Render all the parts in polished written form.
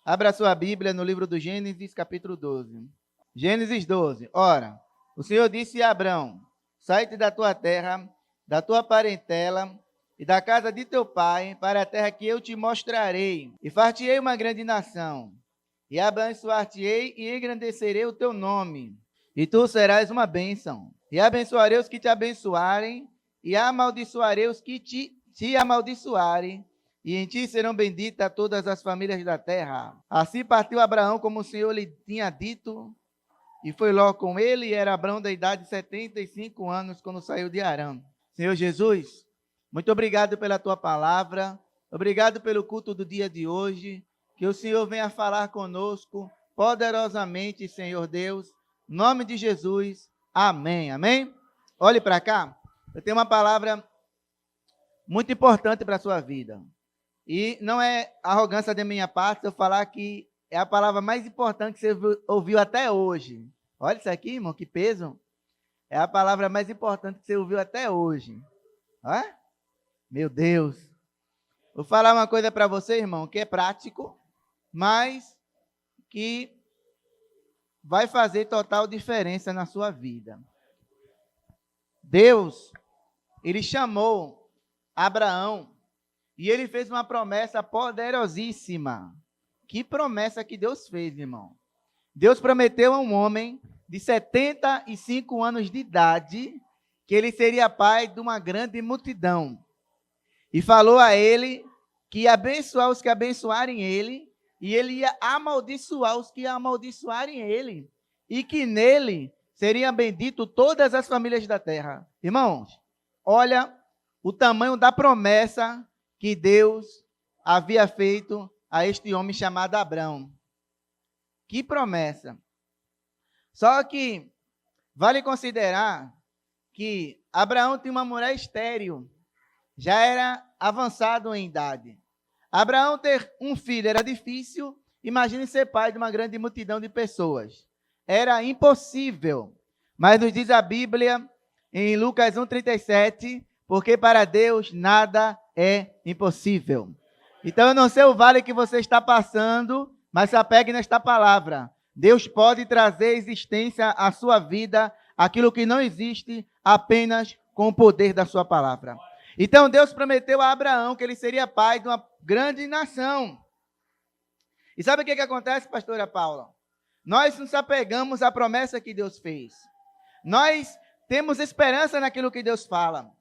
Abra sua Bíblia no livro do Gênesis, capítulo 12. Gênesis 12. Ora, o Senhor disse a Abrão: sai-te da tua terra, da tua parentela e da casa de teu pai, para a terra que eu te mostrarei, e far-te-ei uma grande nação, e abençoar-te-ei e engrandecerei o teu nome, e tu serás uma bênção. E abençoarei os que te abençoarem, e amaldiçoarei os que te amaldiçoarem, e em ti serão benditas todas as famílias da terra. Assim partiu Abraão, como o Senhor lhe tinha dito, e foi Ló com ele, e era Abraão da idade de 75 anos, quando saiu de Harã. Senhor Jesus, muito obrigado pela tua palavra, obrigado pelo culto do dia de hoje, que o Senhor venha falar conosco poderosamente, Senhor Deus, em nome de Jesus, amém, amém? Olhe para cá, eu tenho uma palavra muito importante para a sua vida. E não é arrogância da minha parte eu falar que é a palavra mais importante que você ouviu até hoje. Olha isso aqui, irmão, que peso. É a palavra mais importante que você ouviu até hoje. Hã? Meu Deus. Vou falar uma coisa para você, irmão, que é prático, mas que vai fazer total diferença na sua vida. Deus, ele chamou Abraão e ele fez uma promessa poderosíssima. Que promessa que Deus fez, irmão? Deus prometeu a um homem de 75 anos de idade que ele seria pai de uma grande multidão. E falou a ele que ia abençoar os que abençoarem ele, e ele ia amaldiçoar os que amaldiçoarem ele, e que nele seriam benditas todas as famílias da terra. Irmãos, olha o tamanho da promessa que Deus havia feito a este homem chamado Abrão. Que promessa! Só que vale considerar que Abraão tinha uma mulher estéril, já era avançado em idade. Abraão ter um filho era difícil, imagine ser pai de uma grande multidão de pessoas. Era impossível, mas nos diz a Bíblia, em Lucas 1,37, porque para Deus nada é impossível. Então eu não sei o vale que você está passando, mas se apegue nesta palavra. Deus pode trazer existência à sua vida, aquilo que não existe, apenas com o poder da sua palavra. Então Deus prometeu a Abraão que ele seria pai de uma grande nação. E sabe o que acontece, pastora Paula? Nós nos apegamos à promessa que Deus fez. Nós temos esperança naquilo que Deus fala.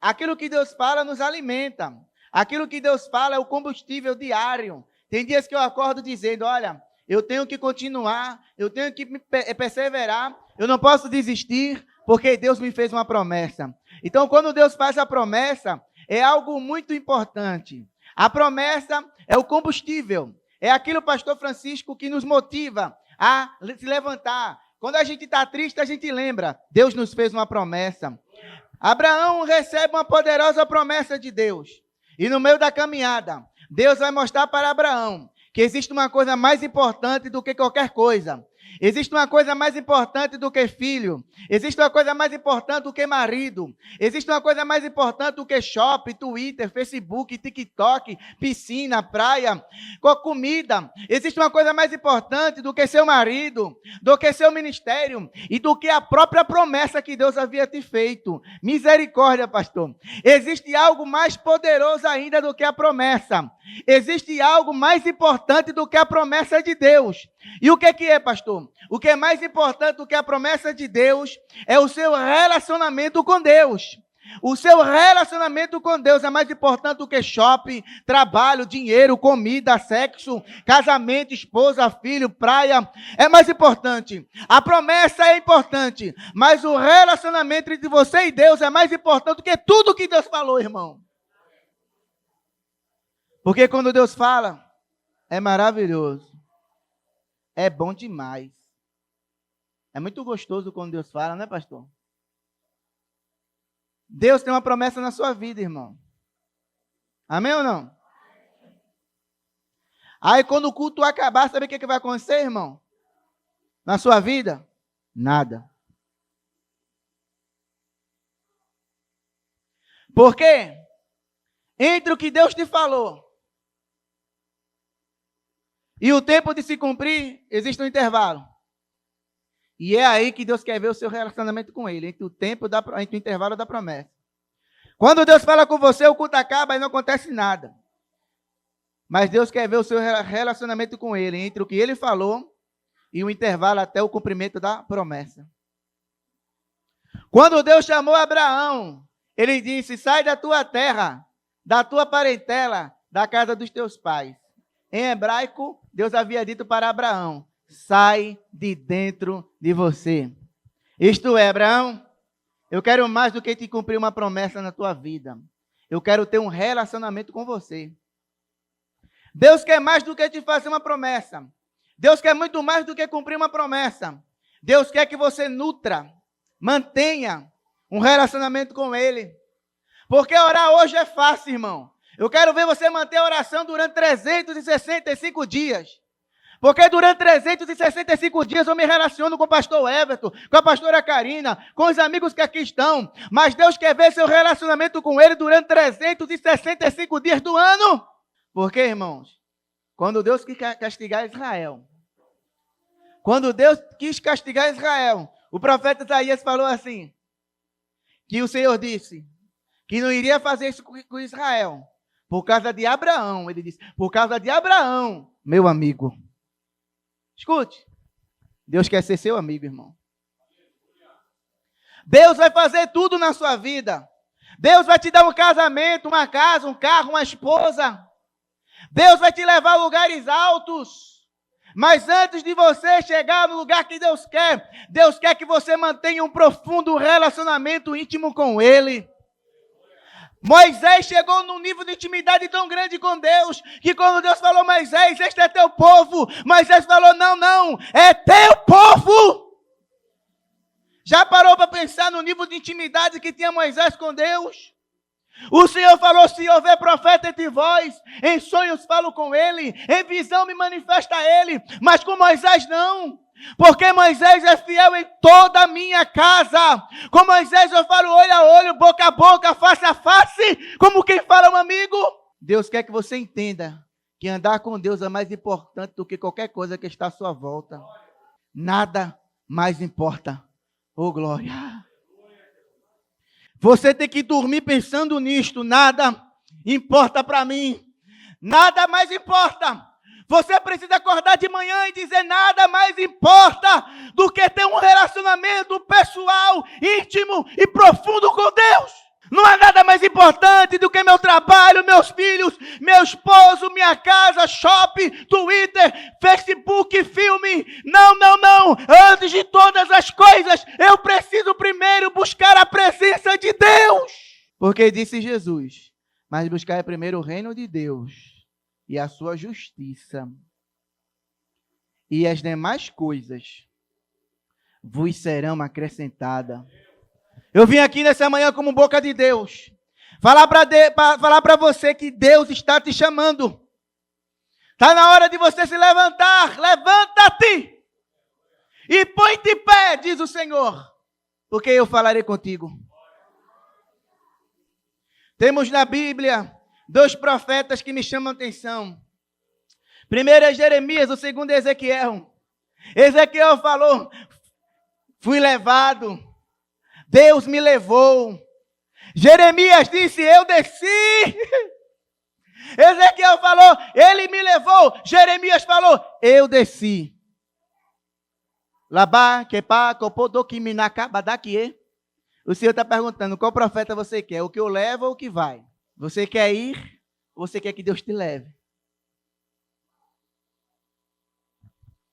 Aquilo que Deus fala nos alimenta. Aquilo que Deus fala é o combustível diário. Tem dias que eu acordo dizendo, olha, eu tenho que continuar, eu tenho que perseverar, eu não posso desistir, porque Deus me fez uma promessa. Então, quando Deus faz a promessa, é algo muito importante. A promessa é o combustível. É aquilo, pastor Francisco, que nos motiva a se levantar. Quando a gente está triste, a gente lembra, Deus nos fez uma promessa. Abraão recebe uma poderosa promessa de Deus. E no meio da caminhada, Deus vai mostrar para Abraão que existe uma coisa mais importante do que qualquer coisa. Existe uma coisa mais importante do que filho. Existe uma coisa mais importante do que marido. Existe uma coisa mais importante do que shopping, Twitter, Facebook, TikTok, piscina, praia, comida. Existe uma coisa mais importante do que seu marido, do que seu ministério e do que a própria promessa que Deus havia te feito. Misericórdia, pastor. Existe algo mais poderoso ainda do que a promessa. Existe algo mais importante do que a promessa de Deus. E o que é, pastor? O que é mais importante do que a promessa de Deus é o seu relacionamento com Deus. O seu relacionamento com Deus é mais importante do que shopping, trabalho, dinheiro, comida, sexo, casamento, esposa, filho, praia. É mais importante. A promessa é importante, mas o relacionamento entre você e Deus é mais importante do que tudo que Deus falou, irmão. Porque quando Deus fala, é maravilhoso. É bom demais. É muito gostoso quando Deus fala, não é, pastor? Deus tem uma promessa na sua vida, irmão. Amém ou não? Aí quando o culto acabar, sabe o que vai acontecer, irmão? Na sua vida? Nada. Por quê? Entre o que Deus te falou E o tempo de se cumprir, existe um intervalo. E é aí que Deus quer ver o seu relacionamento com Ele, entre o intervalo da promessa. Quando Deus fala com você, o culto acaba e não acontece nada. Mas Deus quer ver o seu relacionamento com Ele, entre o que Ele falou e o intervalo até o cumprimento da promessa. Quando Deus chamou Abraão, Ele disse: sai da tua terra, da tua parentela, da casa dos teus pais. Em hebraico, Deus havia dito para Abraão: sai de dentro de você. Isto é, Abraão, eu quero mais do que te cumprir uma promessa na tua vida. Eu quero ter um relacionamento com você. Deus quer mais do que te fazer uma promessa. Deus quer muito mais do que cumprir uma promessa. Deus quer que você nutra, mantenha um relacionamento com Ele. Porque orar hoje é fácil, irmão. Eu quero ver você manter a oração durante 365 dias. Porque durante 365 dias eu me relaciono com o pastor Everton, com a pastora Karina, com os amigos que aqui estão. Mas Deus quer ver seu relacionamento com Ele durante 365 dias do ano. Porque, irmãos, quando Deus quis castigar Israel, o profeta Isaías falou assim, que o Senhor disse que não iria fazer isso com Israel, por causa de Abraão. Ele disse: por causa de Abraão, meu amigo. Escute, Deus quer ser seu amigo, irmão. Deus vai fazer tudo na sua vida. Deus vai te dar um casamento, uma casa, um carro, uma esposa. Deus vai te levar a lugares altos. Mas antes de você chegar no lugar que Deus quer que você mantenha um profundo relacionamento íntimo com Ele. Moisés chegou num nível de intimidade tão grande com Deus, que quando Deus falou: Moisés, este é teu povo, Moisés falou: não, é teu povo. Já parou para pensar no nível de intimidade que tinha Moisés com Deus? O Senhor falou: se houver profeta entre vós, em sonhos falo com ele, em visão me manifesta ele, mas com Moisés não. Porque Moisés é fiel em toda a minha casa. Com Moisés eu falo olho a olho, boca a boca, face a face, como quem fala um amigo. Deus quer que você entenda que andar com Deus é mais importante do que qualquer coisa que está à sua volta. Nada mais importa. Oh, glória! Você tem que dormir pensando nisto. Nada importa para mim. Nada mais importa. Você precisa acordar de manhã e dizer: nada mais importa do que ter um relacionamento pessoal, íntimo e profundo com Deus. Não há nada mais importante do que meu trabalho, meus filhos, meu esposo, minha casa, shopping, Twitter, Facebook, filme. Não. Antes de todas as coisas, eu preciso primeiro buscar a presença de Deus. Porque disse Jesus: mas buscar primeiro o reino de Deus e a sua justiça, e as demais coisas vos serão acrescentadas. Eu vim aqui nessa manhã como boca de Deus, falar para você que Deus está te chamando. Está na hora de você se levantar. Levanta-te e põe-te de pé, diz o Senhor, porque eu falarei contigo. Temos na Bíblia 2 profetas que me chamam a atenção. Primeiro é Jeremias, o segundo é Ezequiel. Ezequiel falou: fui levado, Deus me levou. Jeremias disse: eu desci. Ezequiel falou: ele me levou. Jeremias falou: eu desci. Labá, quepá, copodoquiminaca, badaquie. O Senhor está perguntando: qual profeta você quer? O que eu levo ou o que vai? Você quer ir ou você quer que Deus te leve?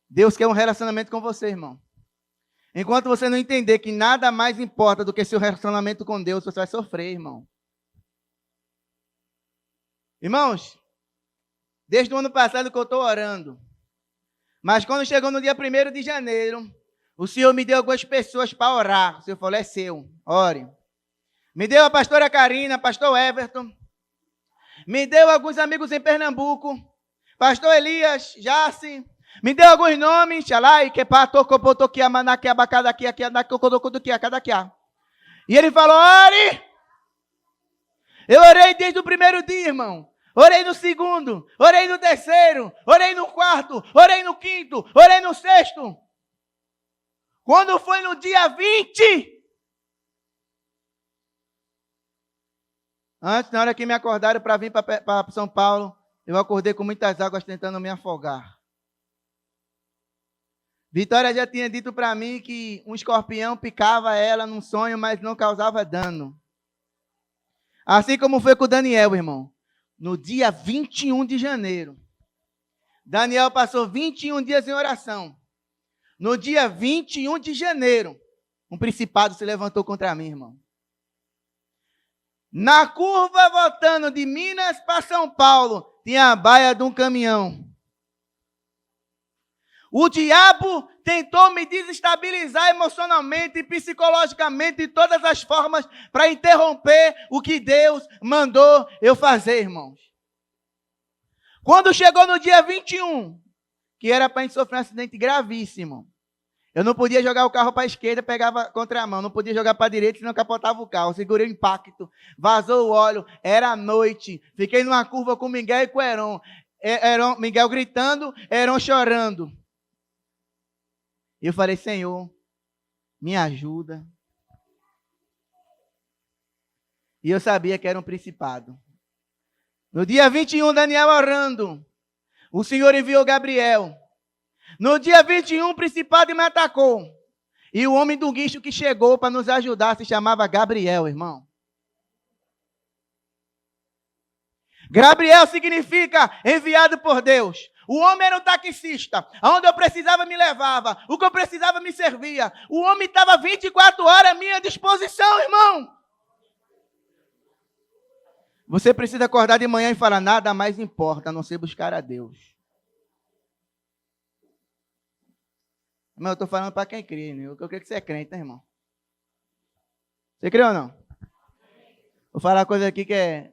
Deus quer um relacionamento com você, irmão. Enquanto você não entender que nada mais importa do que seu relacionamento com Deus, você vai sofrer, irmão. Irmãos, desde o ano passado que eu estou orando, mas quando chegou no dia 1º de janeiro, o Senhor me deu algumas pessoas para orar. O Senhor falou: é seu, ore. Me deu a pastora Karina, pastor Everton. Me deu alguns amigos em Pernambuco. Pastor Elias, Jace. Me deu alguns nomes. E ele falou: ore. Eu orei desde o primeiro dia, irmão. orei no segundo, orei no terceiro, orei no quarto, orei no quinto, orei no sexto. Quando foi no dia 20, antes, na hora que me acordaram para vir para São Paulo, eu acordei com muitas águas tentando me afogar. Vitória já tinha dito para mim que um escorpião picava ela num sonho, mas não causava dano. Assim como foi com o Daniel, irmão. No dia 21 de janeiro, Daniel passou 21 dias em oração. No dia 21 de janeiro, um principado se levantou contra mim, irmão. Na curva, voltando de Minas para São Paulo, tinha a baia de um caminhão. O diabo tentou me desestabilizar emocionalmente e psicologicamente de todas as formas para interromper o que Deus mandou eu fazer, irmãos. Quando chegou no dia 21, que era para a gente sofrer um acidente gravíssimo, eu não podia jogar o carro para a esquerda, pegava contramão, não podia jogar para a direita, senão capotava o carro. Segurei o impacto, vazou o óleo, era noite, fiquei numa curva com Miguel e com Heron. Miguel gritando, Heron chorando. E eu falei, Senhor, me ajuda. E eu sabia que era um principado. No dia 21, Daniel orando, o Senhor enviou Gabriel. No dia 21, o principado me atacou. E o homem do guincho que chegou para nos ajudar se chamava Gabriel, irmão. Gabriel significa enviado por Deus. O homem era um taxista. Aonde eu precisava me levava. O que eu precisava me servia. O homem estava 24 horas à minha disposição, irmão. Você precisa acordar de manhã e falar, nada mais importa a não ser buscar a Deus. Mas eu estou falando para quem crê, né? Eu creio que você é crente, né, irmão? Você crê ou não? Vou falar uma coisa aqui que é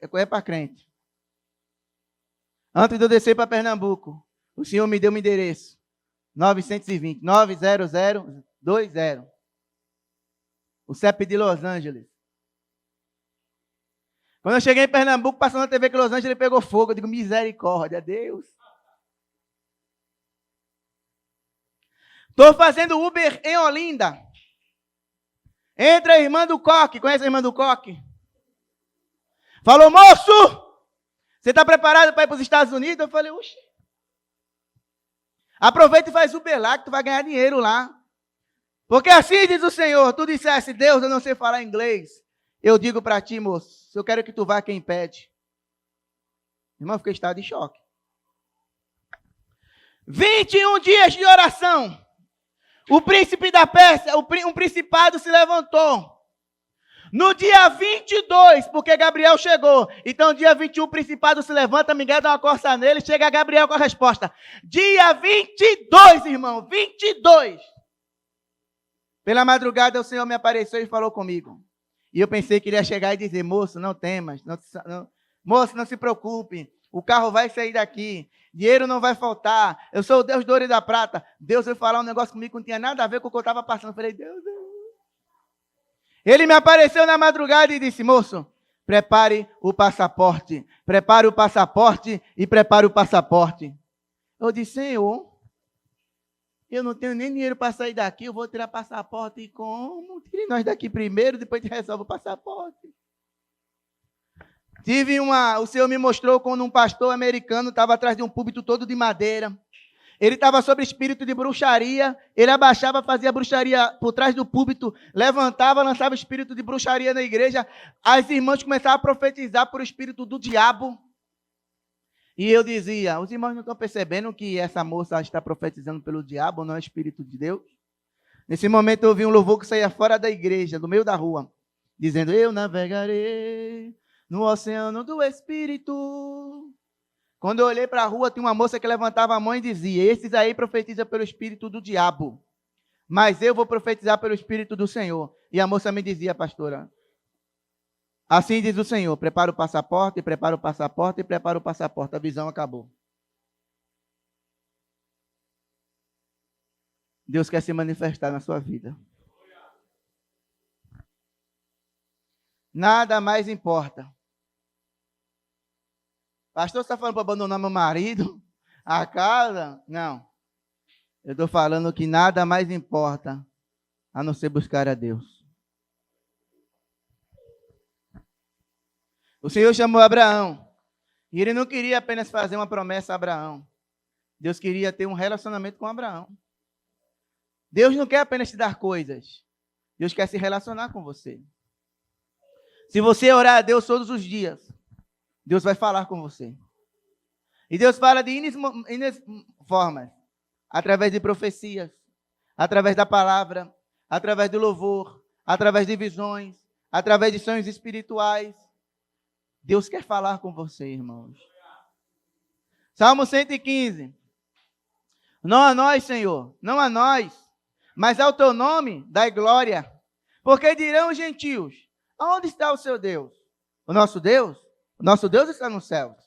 coisa para crente. Antes de eu descer para Pernambuco, o Senhor me deu um endereço. 920, 90020. O CEP de Los Angeles. Quando eu cheguei em Pernambuco, passando na TV que Los Angeles pegou fogo. Eu digo, misericórdia, Deus. Estou fazendo Uber em Olinda. Entra a irmã do Coque. Conhece a irmã do Coque? Falou, moço, você está preparado para ir para os Estados Unidos? Eu falei, oxi. Aproveita e faz Uber lá, que tu vai ganhar dinheiro lá. Porque assim diz o Senhor, tu dissesse, Deus, eu não sei falar inglês. Eu digo para ti, moço, se eu quero que tu vá, quem impede? Irmão, eu fiquei em estado de choque. 21 dias de oração. O príncipe da Pérsia, um principado se levantou. No dia 22, porque Gabriel chegou. Então, dia 21, o principado se levanta, Miguel dá uma coça nele, chega Gabriel com a resposta. Dia 22, irmão, 22. Pela madrugada, o Senhor me apareceu e falou comigo. E eu pensei que ele ia chegar e dizer, moço, não temas, moço, não se preocupe, o carro vai sair daqui, dinheiro não vai faltar, eu sou o Deus do ouro e da prata. Deus veio falar um negócio comigo que não tinha nada a ver com o que eu estava passando. Eu falei, Deus. Ele me apareceu na madrugada e disse, moço, prepare o passaporte e prepare o passaporte. Eu disse, Senhor, eu não tenho nem dinheiro para sair daqui, eu vou tirar passaporte e como? Tire nós daqui primeiro, depois a gente resolve o passaporte. O Senhor me mostrou quando um pastor americano estava atrás de um púlpito todo de madeira. Ele estava sob espírito de bruxaria, ele abaixava, fazia bruxaria por trás do púlpito, levantava, lançava espírito de bruxaria na igreja. As irmãs começavam a profetizar por espírito do diabo. E eu dizia, os irmãos não estão percebendo que essa moça está profetizando pelo diabo, não é o Espírito de Deus? Nesse momento eu ouvi um louvor que saía fora da igreja, no meio da rua, dizendo, eu navegarei no oceano do Espírito. Quando eu olhei para a rua, tinha uma moça que levantava a mão e dizia, esses aí profetizam pelo Espírito do diabo, mas eu vou profetizar pelo Espírito do Senhor. E a moça me dizia, pastora, assim diz o Senhor, prepara o passaporte, prepara o passaporte, prepara o passaporte. A visão acabou. Deus quer se manifestar na sua vida. Nada mais importa Pastor, você está falando para abandonar meu marido, a casa? Não. Eu estou falando que nada mais importa a não ser buscar a Deus. O Senhor chamou Abraão. E ele não queria apenas fazer uma promessa a Abraão. Deus queria ter um relacionamento com Abraão. Deus não quer apenas te dar coisas. Deus quer se relacionar com você. Se você orar a Deus todos os dias, Deus vai falar com você. E Deus fala de inúmeras formas. Através de profecias, através da palavra, através do louvor, através de visões, através de sonhos espirituais. Deus quer falar com você, irmãos. Salmo 115. Não a nós, Senhor, não a nós, mas ao teu nome dai glória. Porque dirão os gentios, aonde está o seu Deus? O nosso Deus? O nosso Deus está nos céus.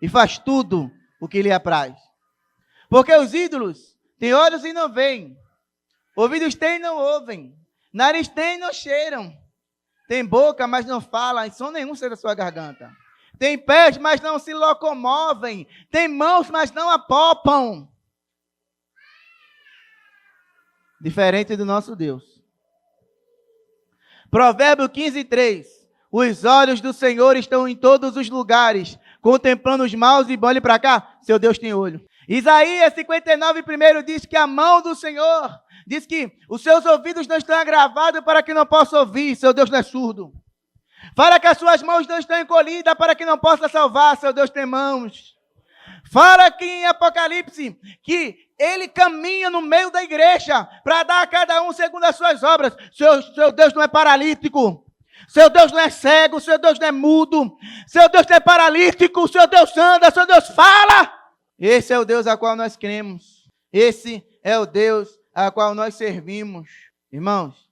E faz tudo o que lhe apraz. Porque os ídolos têm olhos e não veem. Ouvidos têm e não ouvem. Nariz têm e não cheiram. Tem boca, mas não falam, e som nenhum sai da sua garganta. Tem pés, mas não se locomovem. Tem mãos, mas não apalpam. Diferente do nosso Deus. Provérbio 15:3. Os olhos do Senhor estão em todos os lugares, contemplando os maus e bons. Olhe para cá, seu Deus tem olho. Isaías 59:1 diz que a mão do Senhor, diz que os seus ouvidos não estão agravados para que não possa ouvir, seu Deus não é surdo. Fala que as suas mãos não estão encolhidas para que não possa salvar, seu Deus tem mãos. Fala que em Apocalipse, que ele caminha no meio da igreja para dar a cada um segundo as suas obras. Seu Deus não é paralítico. Seu Deus não é cego, seu Deus não é mudo. Seu Deus não é paralítico, seu Deus anda, seu Deus fala. Esse é o Deus a qual nós cremos. Esse é o Deus a qual nós servimos. Irmãos,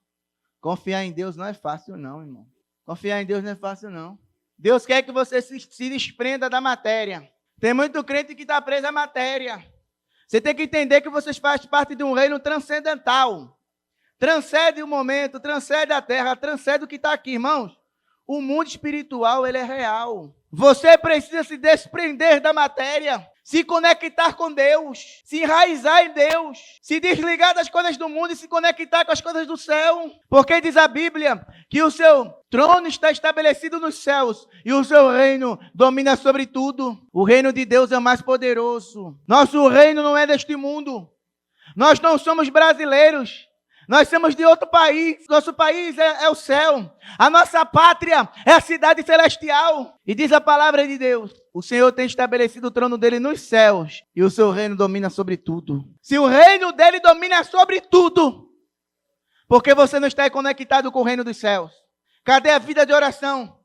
confiar em Deus não é fácil não, irmão. Confiar em Deus não é fácil não. Deus quer que você se desprenda da matéria. Tem muito crente que está preso à matéria. Você tem que entender que você faz parte de um reino transcendental. Transcende o momento, transcende a terra, transcende o que está aqui, irmãos. O mundo espiritual, ele é real. Você precisa se desprender da matéria, se conectar com Deus, se enraizar em Deus, se desligar das coisas do mundo e se conectar com as coisas do céu. Porque diz a Bíblia que o seu trono está estabelecido nos céus e o seu reino domina sobre tudo. O reino de Deus é o mais poderoso. Nosso reino não é deste mundo. Nós não somos brasileiros. Nós somos de outro país. Nosso país é o céu. A nossa pátria é a cidade celestial. E diz a palavra de Deus: o Senhor tem estabelecido o trono dele nos céus e o seu reino domina sobre tudo. Se o reino dele domina sobre tudo, por que você não está conectado com o reino dos céus? Cadê a vida de oração?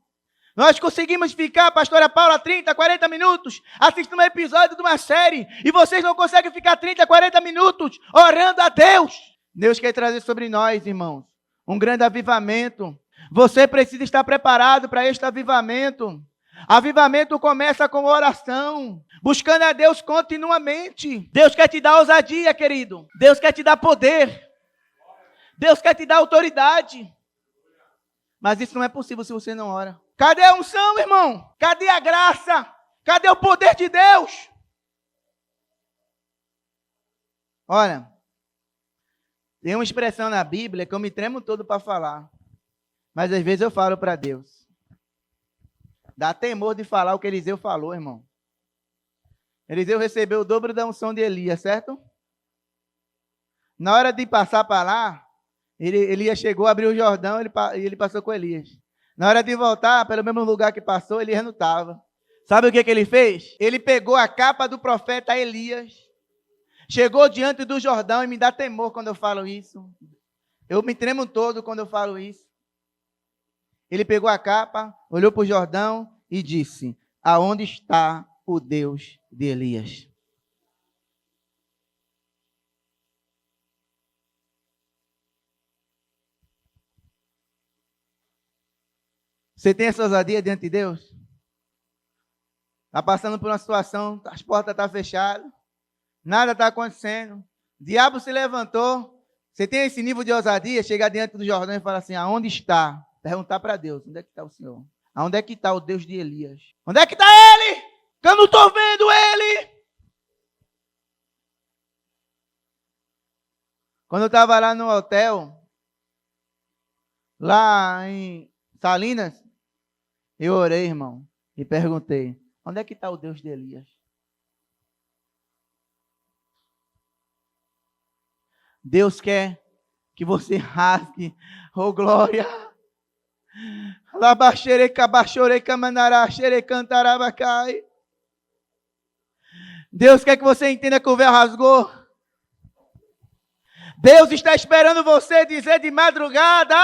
Nós conseguimos ficar, pastora Paula, 30, 40 minutos assistindo um episódio de uma série e vocês não conseguem ficar 30, 40 minutos orando a Deus. Deus quer trazer sobre nós, irmãos, um grande avivamento. Você precisa estar preparado para este avivamento. Avivamento começa com oração, buscando a Deus continuamente. Deus quer te dar ousadia, querido. Deus quer te dar poder. Deus quer te dar autoridade. Mas isso não é possível se você não ora. Cadê a unção, irmão? Cadê a graça? Cadê o poder de Deus? Olha, tem uma expressão na Bíblia que eu me tremo todo para falar. Mas às vezes eu falo para Deus. Dá temor de falar o que Eliseu falou, irmão. Eliseu recebeu o dobro da unção de Elias, certo? Na hora de passar para lá, Elias chegou, abriu o Jordão e ele passou com Elias. Na hora de voltar, pelo mesmo lugar que passou, Elias não estava. Sabe o que ele fez? Ele pegou a capa do profeta Elias, chegou diante do Jordão, e me dá temor quando eu falo isso. Eu me tremo todo quando eu falo isso. Ele pegou a capa, olhou para o Jordão e disse: aonde está o Deus de Elias? Você tem essa ousadia diante de Deus? Está passando por uma situação, as portas estão fechadas, nada está acontecendo, o diabo se levantou. Você tem esse nível de ousadia, chegar diante do Jordão e falar assim: aonde está? Perguntar para Deus: onde é que está o Senhor? Aonde é que está o Deus de Elias? Onde é que está ele? Que eu não estou vendo ele. Quando eu estava lá no hotel, lá em Salinas, eu orei, irmão, e perguntei, onde é que está o Deus de Elias? Deus quer que você rasgue, oh glória. Deus quer que você entenda que o véu rasgou. Deus está esperando você dizer de madrugada: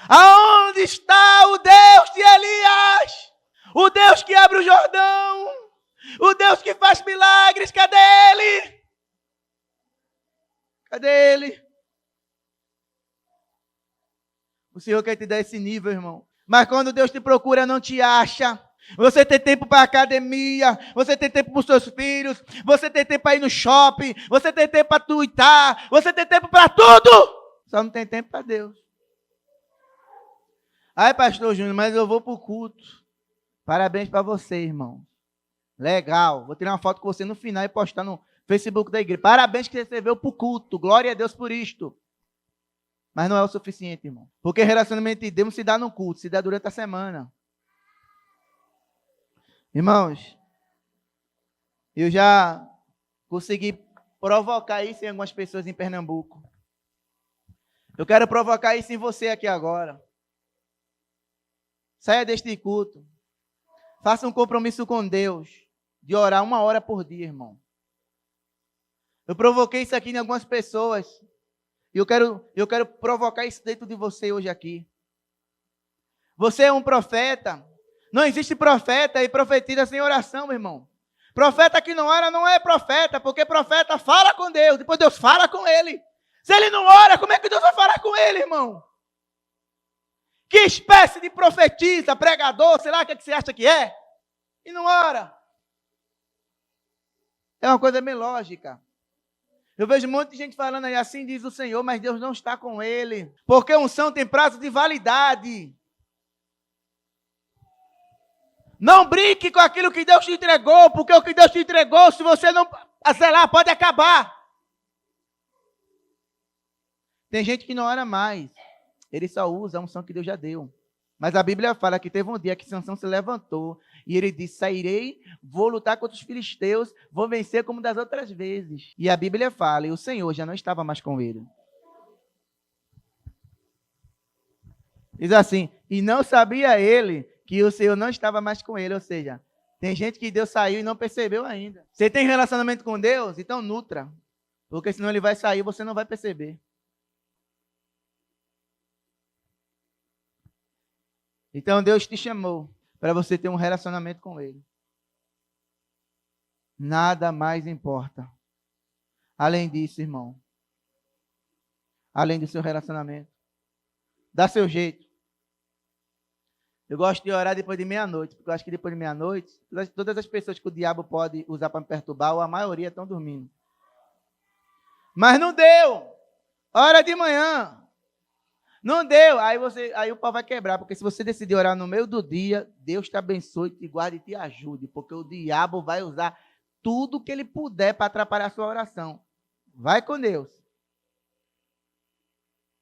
aonde está o Deus de Elias? O Deus que abre o Jordão, o Deus que faz milagres, cadê ele? Cadê ele? O Senhor quer te dar esse nível, irmão. Mas quando Deus te procura, não te acha. Você tem tempo para academia, você tem tempo para os seus filhos, você tem tempo para ir no shopping, você tem tempo para tuitar, você tem tempo para tudo. Só não tem tempo para Deus. Ai, pastor Júnior, mas eu vou para o culto. Parabéns para você, irmão. Legal. Vou tirar uma foto com você no final e postar no Facebook da igreja. Parabéns que você veio para o culto. Glória a Deus por isto. Mas não é o suficiente, irmão. Porque relacionamento de Deus não se dá no culto, se dá durante a semana. Irmãos, eu já consegui provocar isso em algumas pessoas em Pernambuco. Eu quero provocar isso em você aqui agora. Saia deste culto. Faça um compromisso com Deus de orar 1 hora por dia, irmão. Eu provoquei isso aqui em algumas pessoas. E eu quero provocar isso dentro de você hoje aqui. Você é um profeta. Não existe profeta e profetiza sem oração, meu irmão. Profeta que não ora não é profeta, porque profeta fala com Deus, depois Deus fala com ele. Se ele não ora, como é que Deus vai falar com ele, irmão? Que espécie de profetisa, pregador, sei lá o que você acha que é? E não ora. É uma coisa meio lógica. Eu vejo um monte de gente falando aí, assim diz o Senhor, mas Deus não está com ele. Porque a unção tem prazo de validade. Não brinque com aquilo que Deus te entregou, porque o que Deus te entregou, se você não acelerar, pode acabar. Tem gente que não ora mais. Ele só usa a unção que Deus já deu. Mas a Bíblia fala que teve um dia que Sansão se levantou e ele disse, sairei, vou lutar contra os filisteus, vou vencer como das outras vezes. E a Bíblia fala, e o Senhor já não estava mais com ele. Diz assim, e não sabia ele que o Senhor não estava mais com ele, ou seja, tem gente que Deus saiu e não percebeu ainda. Você tem relacionamento com Deus? Então nutra, porque senão ele vai sair e você não vai perceber. Então Deus te chamou para você ter um relacionamento com ele. Nada mais importa. Além disso, irmão. Além do seu relacionamento. Dá seu jeito. Eu gosto de orar depois de meia-noite, porque eu acho que depois de meia-noite, todas as pessoas que o diabo pode usar para me perturbar, ou a maioria estão dormindo. Mas não deu. Hora de manhã. Não deu. Aí o pau vai quebrar, porque se você decidir orar no meio do dia, Deus te abençoe, te guarde e te ajude, porque o diabo vai usar tudo que ele puder para atrapalhar a sua oração. Vai com Deus.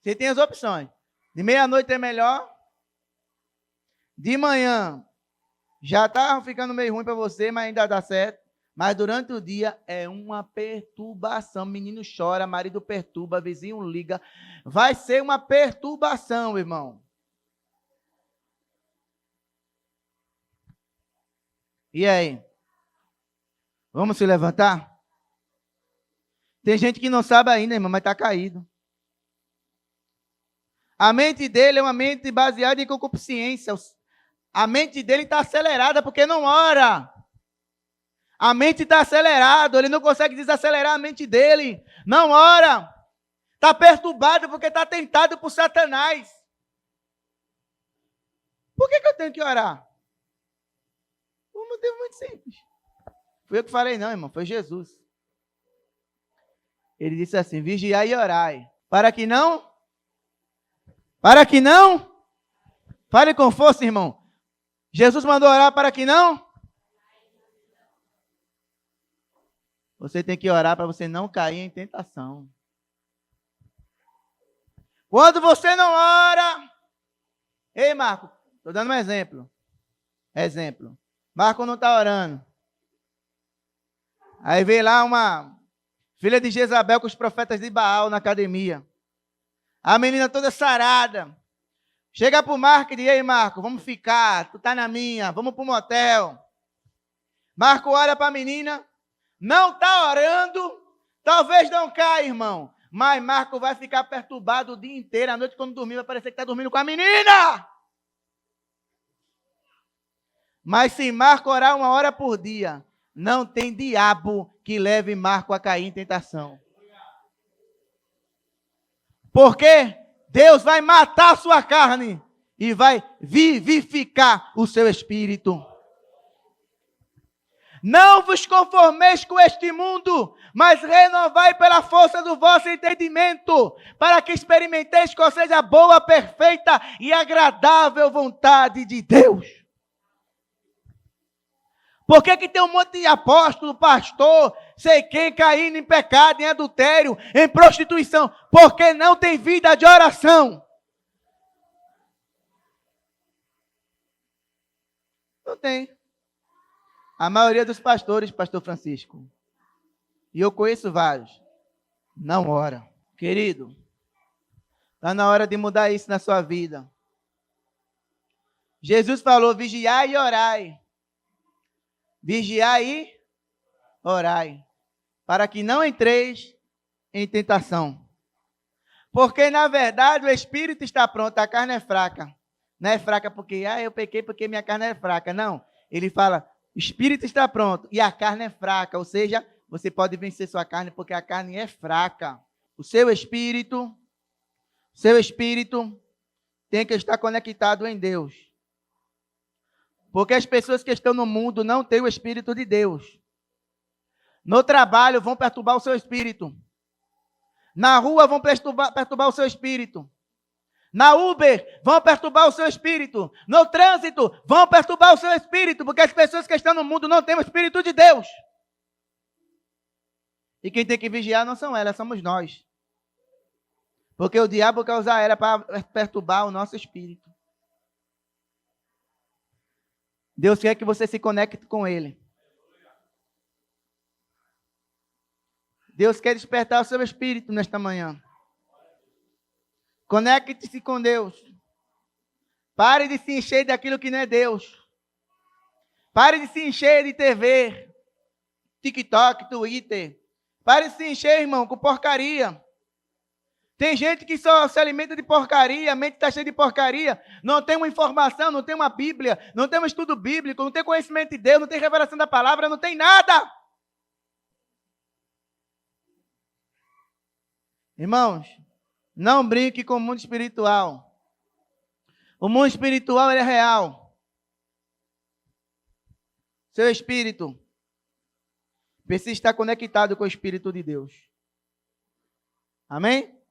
Você tem as opções. De meia-noite é melhor. De manhã já está ficando meio ruim para você, mas ainda dá certo. Mas durante o dia é uma perturbação. Menino chora, marido perturba, vizinho liga. Vai ser uma perturbação, irmão. E aí? Vamos se levantar? Tem gente que não sabe ainda, irmão, mas está caído. A mente dele é uma mente baseada em concupiscência. A mente dele está acelerada porque não ora. A mente está acelerada, ele não consegue desacelerar a mente dele. Não ora. Está perturbado porque está tentado por Satanás. Por que eu tenho que orar? Um motivo muito simples. Fui eu que falei não, irmão, foi Jesus. Ele disse assim, vigiai e orai. Para que não? Fale com força, irmão. Jesus mandou orar para que não? Você tem que orar para você não cair em tentação. Quando você não ora... Ei, Marco, estou dando um exemplo. Marco não está orando. Aí vem lá uma filha de Jezabel com os profetas de Baal na academia. A menina toda sarada. Chega pro Marco e diz, ei, Marco, vamos ficar, tu tá na minha, vamos pro motel. Marco olha para a menina, não tá orando, talvez não caia, irmão. Mas Marco vai ficar perturbado o dia inteiro, à noite quando dormir vai parecer que tá dormindo com a menina. Mas se Marco orar 1 hora por dia, não tem diabo que leve Marco a cair em tentação. Porque Deus vai matar a sua carne e vai vivificar o seu espírito. Não vos conformeis com este mundo, mas renovai pela força do vosso entendimento, para que experimenteis qual seja a boa, perfeita e agradável vontade de Deus. Por que tem um monte de apóstolo, pastor, sei quem, caindo em pecado, em adultério, em prostituição? Porque não tem vida de oração. Não tem. A maioria dos pastores, pastor Francisco, e eu conheço vários, não ora. Querido, está na hora de mudar isso na sua vida. Jesus falou, vigiai e orai. Vigiai e orai, para que não entreis em tentação. Porque, na verdade, o espírito está pronto, a carne é fraca. Não é fraca porque, eu pequei porque minha carne é fraca. Não, ele fala, o espírito está pronto e a carne é fraca. Ou seja, você pode vencer sua carne porque a carne é fraca. O seu espírito tem que estar conectado em Deus. Porque as pessoas que estão no mundo não têm o Espírito de Deus. No trabalho vão perturbar o seu espírito. Na rua vão perturbar o seu espírito. Na Uber vão perturbar o seu espírito. No trânsito vão perturbar o seu espírito. Porque as pessoas que estão no mundo não têm o Espírito de Deus. E quem tem que vigiar não são elas, somos nós. Porque o diabo quer usar ela para perturbar o nosso espírito. Deus quer que você se conecte com Ele. Deus quer despertar o seu espírito nesta manhã. Conecte-se com Deus. Pare de se encher daquilo que não é Deus. Pare de se encher de TV, TikTok, Twitter. Pare de se encher, irmão, com porcaria. Tem gente que só se alimenta de porcaria, a mente está cheia de porcaria, não tem uma informação, não tem uma Bíblia, não tem um estudo bíblico, não tem conhecimento de Deus, não tem revelação da palavra, não tem nada. Irmãos, não brinque com o mundo espiritual. O mundo espiritual ele é real. Seu espírito precisa estar conectado com o Espírito de Deus. Amém?